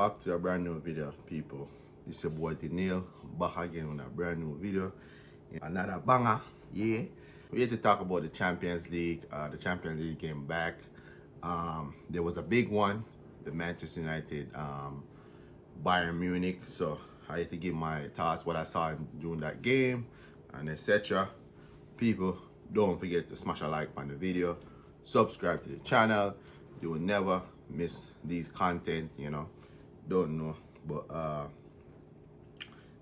back to a brand new video, people. This is your boy Neil, back again on a brand new video. Another banger, yeah. We're here to talk about the Champions League. The Champions League came back. There was a big one, the Manchester United Bayern Munich. So I had to give my thoughts, what I saw during that game, and etc. People, don't forget to smash a like on the video, subscribe to the channel. You will never miss these content, you know. Don't know, but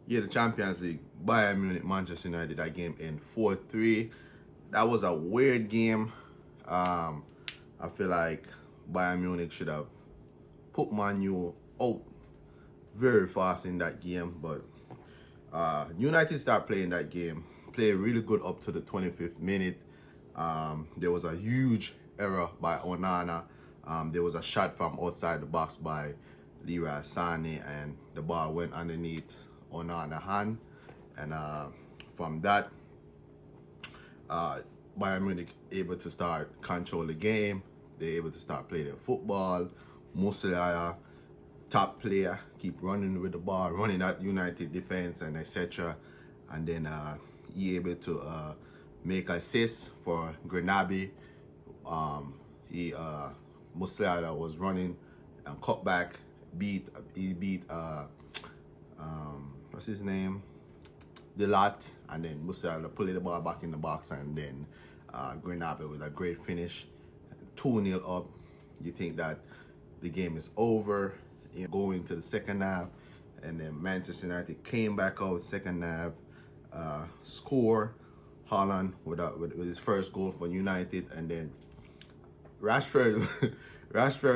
yeah, the Champions League, Bayern Munich, Manchester United, that game in 4-3. That was a weird game. I feel like Bayern Munich should have put Man U out very fast in that game, but United started playing that game, played really good up to the 25th minute. There was a huge error by Onana. There was a shot from outside the box by Leroy Sané, and the ball went underneath Onana's hand. And from that, Bayern Munich able to start control the game. They're able to start playing their football. Musiala, top player, keep running with the ball, running at United defense and etc. And then he able to make assist for Granabi. Musiala was running and cut back, he beat what's his name, Delot, and then Musiala pulling the ball back in the box, and then Granabi with a great finish, 2-0 up. You think that the game is over, going to the second half, and then Manchester United came back out second half, score. Haaland with his first goal for United, and then Rashford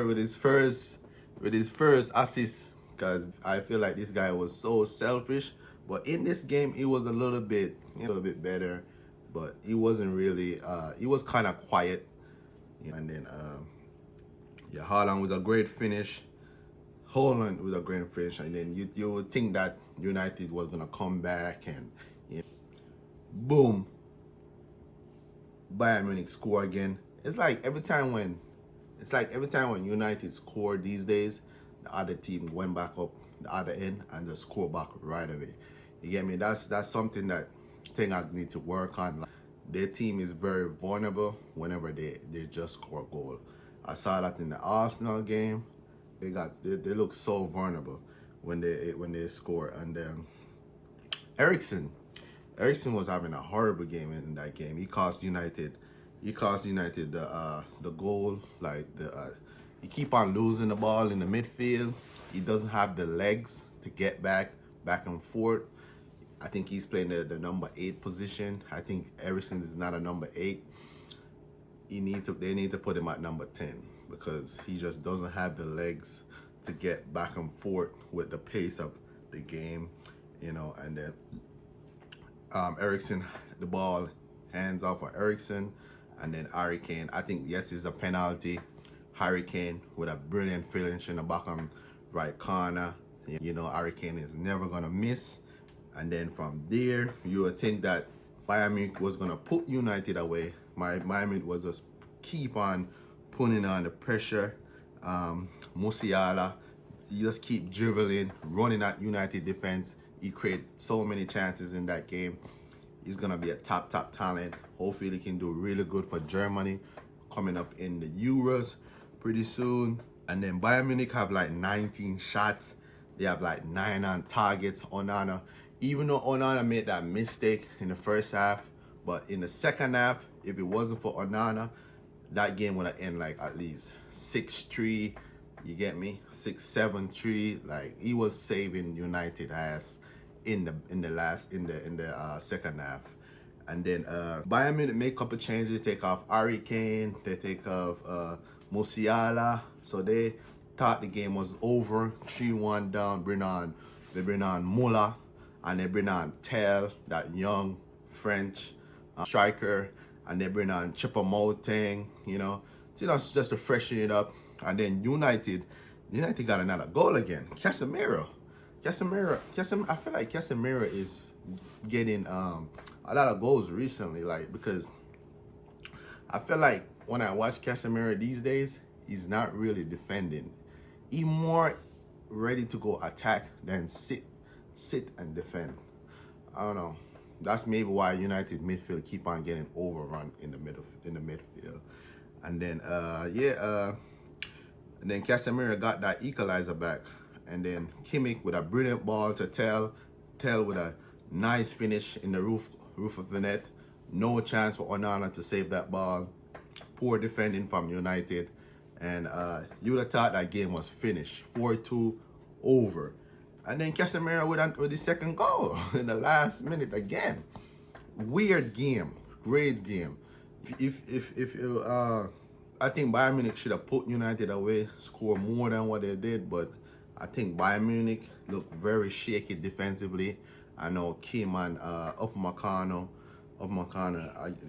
with his first assist, because I feel like this guy was so selfish. But in this game, he was a little bit better, but he wasn't really. He was kind of quiet, and then yeah, Haaland with a great finish. And then you would think that United was gonna come back, and boom, Bayern Munich score again. It's like every time when United score these days, the other team went back up the other end and just score back right away. You get me? That's something that I need to work on. Like, their team is very vulnerable whenever they just score a goal. I saw that in the Arsenal game. They look so vulnerable when they score. And Eriksen was having a horrible game in that game. He cost United the goal. Like he keep on losing the ball in the midfield. He doesn't have the legs to get back and forth. I think he's playing the number 8 position. I think Eriksen is not a number 8. They need to put him at number 10, because he just doesn't have the legs to get back and forth with the pace of the game, you know. And then Eriksen, the ball hands off for Eriksen, and then Harry Kane. I think yes, it's a penalty. Harry Kane with a brilliant finish in the bottom right corner. You know, Harry Kane is never gonna miss. And then from there, you would think that Bayern Munich was gonna put United away. Bayern Munich was just keep on putting on the pressure. Musiala, he just keep dribbling, running at United defense. He created so many chances in that game. He's gonna be a top talent. Hopefully he can do really good for Germany coming up in the Euros pretty soon. And then Bayern Munich have like 19 shots. They have like 9 on targets. Onana, even though Onana made that mistake in the first half, but in the second half, if it wasn't for Onana, that game would have ended like at least 6-3. You get me? 6-7-3. Like, he was saving United ass in the second half. And then Bayern Munich make a couple changes, take off Harry Kane, they take off Musiala. So they thought the game was over, 3-1 down. They bring on Muller, and they bring on Tel, that young French striker, and they bring on Choupo-Moting, you know, just to freshen it up. And then United got another goal again. Casemiro. I feel like Casemiro is getting a lot of goals recently, like, because I feel like when I watch Casemiro these days, he's not really defending. He more ready to go attack, then sit and defend. I don't know. That's maybe why United midfield keep on getting overrun in the midfield. And then and then Casemiro got that equalizer back. And then Kimmich with a brilliant ball to Tell with a nice finish in the roof of the net. No chance for Onana to save that ball. Poor defending from United. And you would have thought that game was finished. 4-2 over. And then Casemiro with the second goal in the last minute again. Weird game. Great game. I think Bayern Munich should have put United away, score more than what they did, but I think Bayern Munich looked very shaky defensively. I know Kim and Upamecano,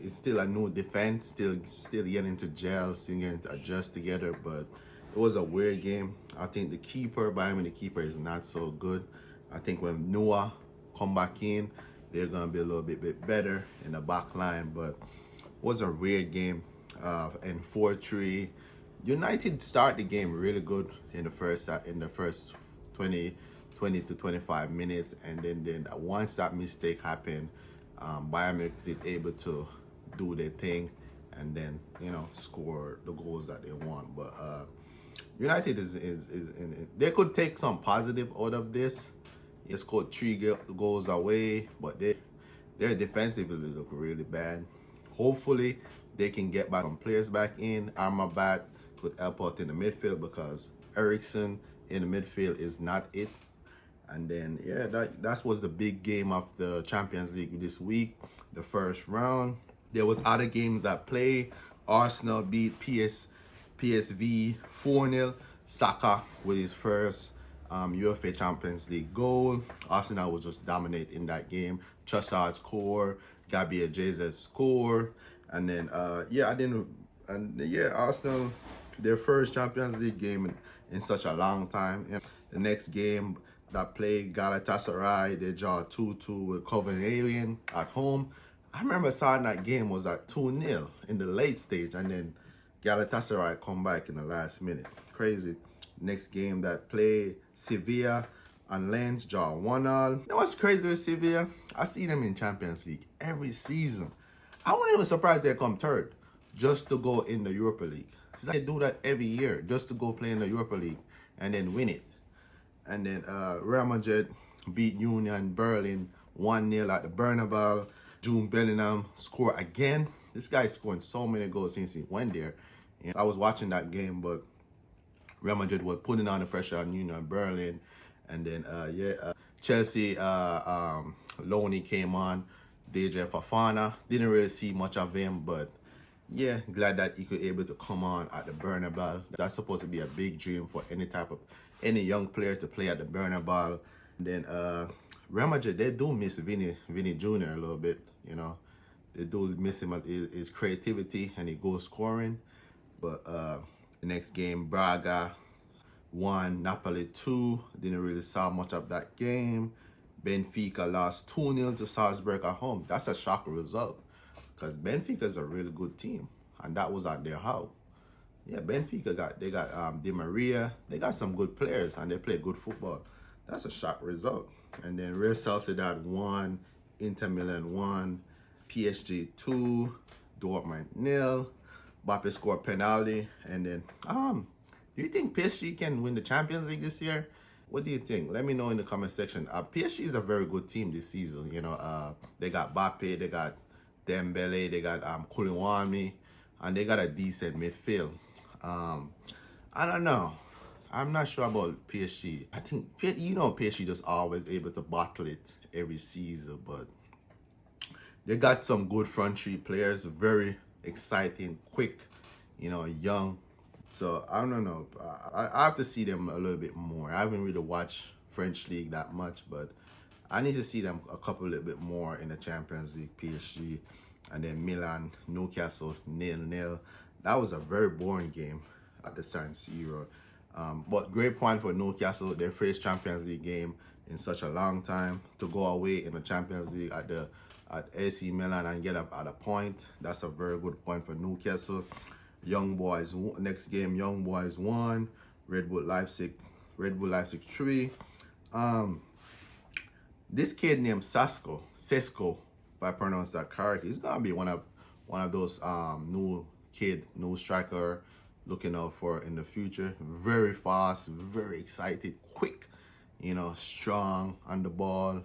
it's still a new defense, still getting to gel, still getting to adjust together, but it was a weird game. I think the Bayern Munich keeper is not so good. I think when Noah come back in, they're gonna be a little bit better in the back line, but it was a weird game. And 4-3. United start the game really good in the first 20 to 25 minutes, and then once that mistake happened, Bayern Munich did able to do their thing, and then score the goals that they want. But United is they could take some positive out of this. They scored 3 goals away, but their defensively look really bad. Hopefully they can get back some players back in. Amrabat could help out in the midfield because Eriksen in the midfield is not it. And then that was the big game of the Champions League this week, the first round. There was other games that played. Arsenal beat PSV 4-0. Saka with his first UEFA Champions League goal. Arsenal was just dominating that game. Trossard score, Gabriel Jesus score, and then Arsenal, their first Champions League game in such a long time. And the next game that played, Galatasaray, they draw 2-2 with Copenhagen at home. I remember seeing that game was at 2-0 in the late stage, and then Galatasaray come back in the last minute. Crazy. Next game that played, Sevilla and Lens draw 1-1. You know what's crazy with Sevilla? I see them in Champions League every season. I wasn't even surprised they come third just to go in the Europa League. It's like they do that every year just to go play in the Europa League and then win it. And then Real Madrid beat Union Berlin 1-0 at the Bernabeu. Jude Bellingham score again. This guy's scoring so many goals since he went there. And I was watching that game, but Real Madrid was putting on the pressure on Union Berlin. And then Chelsea Loney came on. DJ Fofana, didn't really see much of him, but yeah, glad that he could able to come on at the Bernabeu. That's supposed to be a big dream for any young player to play at the Bernabeu. And then Real Madrid, they do miss Vinny Jr. a little bit, They do miss him at his creativity and his goal scoring. But the next game, Braga 1, Napoli 2. Didn't really saw much of that game. Benfica lost 2-0 to Salzburg at home. That's a shocking result because Benfica is a really good team, and that was at their house. Yeah, Benfica got Di Maria. They got some good players, and they play good football. That's a shock result. And then Real Sociedad 1, Inter Milan 1, PSG 2, Dortmund 0. Mbappe scored penalty, and then do you think PSG can win the Champions League this year? What do you think? Let me know in the comment section. PSG is a very good team this season. They got Mbappe, they got Dembele, they got Koulibaly, and they got a decent midfield. I don't know. I'm not sure about PSG. I think PSG just always able to bottle it every season, but they got some good front three players, very exciting, quick, young. So I don't know. I have to see them a little bit more. I haven't really watched French League that much, but I need to see them a little bit more in the Champions League. PSG, and then Milan, Newcastle 0-0. That was a very boring game at the San Siro. But great point for Newcastle, their first Champions League game in such a long time, to go away in the Champions League at AC Milan and get up at a point. That's a very good point for Newcastle. Young Boys, next game, Young Boys won. Red Bull Leipzig Red Bull Leipzig 3. This kid named Sesko, if I pronounce that correctly, he's gonna be one of those new striker looking out for in the future. Very fast, very excited, quick, strong on the ball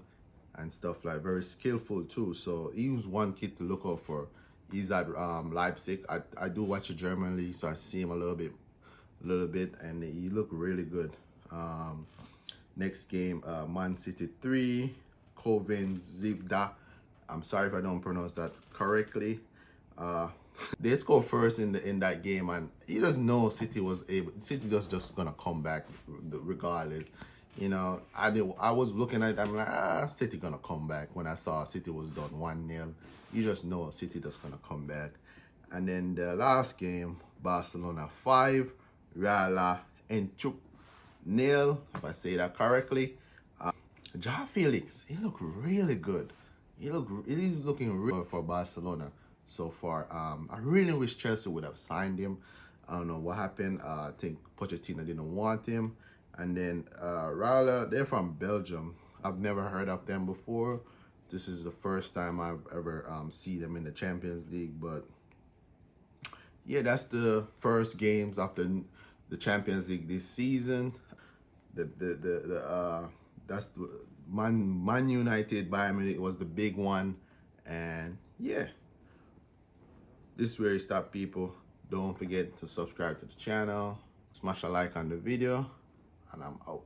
and stuff, like very skillful too. So he was one kid to look out for. He's at Leipzig. I do watch the German league, so I see him a little bit, and he looked really good. Next game, Man City 3, Koven Zigda. I'm sorry if I don't pronounce that correctly. They scored first in that game, and you just know City was just gonna come back regardless. I was looking at it, I'm like, City gonna come back. When I saw City was done 1-0, you just know City just gonna come back. And then the last game, Barcelona 5, Real Madrid 0, if I say that correctly. Ja Felix, he looked really good. He's looking really good for Barcelona so far. I really wish Chelsea would have signed him. I don't know what happened. I think Pochettino didn't want him. And then Real, they're from Belgium. I've never heard of them before. This is the first time I've ever seen them in the Champions League. But yeah, that's the first games after the Champions League this season. That's the Man United Bayern Munich was the big one, and yeah, this is where you stop, people. Don't forget to subscribe to the channel, smash a like on the video, and I'm out.